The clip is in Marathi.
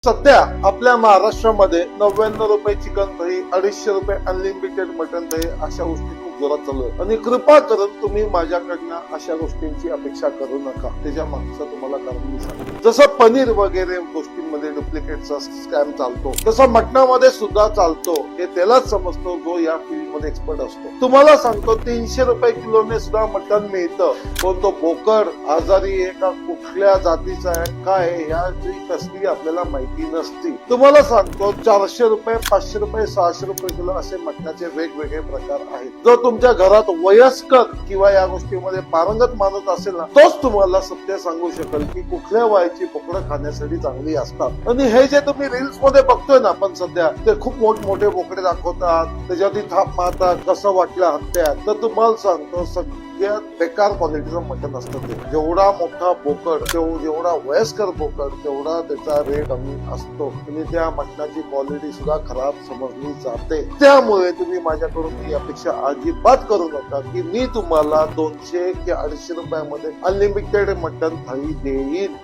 सध्या आपल्या महाराष्ट्रामध्ये 99 रुपये चिकन दही, 250 रुपये अनलिमिटेड मटन दही अशा गोष्टी खूप जोरात चालू आहेत. आणि कृपा करून तुम्ही माझ्याकडनं अशा गोष्टींची अपेक्षा करू नका. त्याच्या मागचं तुम्हाला कारण मी सांगतो. जसं पनीर वगैरे गोष्टींमध्ये डुप्लिकेटचा स्कॅम चालतो, तसं मटणामध्ये सुद्धा चालतो. हे त्यालाच समजतो जो या फील्ड मध्ये एक्सपर्ट असतो. तुम्हाला सांगतो 300 रुपये किलोने सुद्धा मटण मिळतं. पण तो बोकड आजारी आहे का, कुठल्या जातीचा आहे, काय ह्याची कसली आपल्याला माहिती नसती. तुम्हाला सांगतो 400 रुपये, 500 रुपये, 600 रुपये किलो असे मटणाचे वेगवेगळे प्रकार आहेत. जर तुमच्या घरात वयस्कर किंवा या गोष्टीमध्ये पारंगत माणूस असेल ना, तोच तुम्हाला सत्य सांगू शकेल की कुठल्या वयाची बोकडं खाण्यासाठी चांगली असतात. आणि हे जे तुम्ही रील्स मध्ये बघतोय ना आपण सध्या, ते खूप मोठमोठे बोकडे दाखवतात, त्याच्यावरती थाप मारतात, कसं वाटलं हत्यात. तर तुम्हाला सांगतो सगळ्यात बेकार क्वालिटीचं मटण असतं ते. जेवढा मोठा बोकड, जेवढा वयस्कर बोकड, तेवढा त्याचा रेट कमी असतो. आणि त्या मटणाची क्वालिटी सुद्धा खराब समजली जाते. त्यामुळे तुम्ही माझ्याकडून ही अपेक्षा अजिबात करू नका की मी तुम्हाला 200 कि 250 रुपयामध्ये अनलिमिटेड मटण थाळी देईन.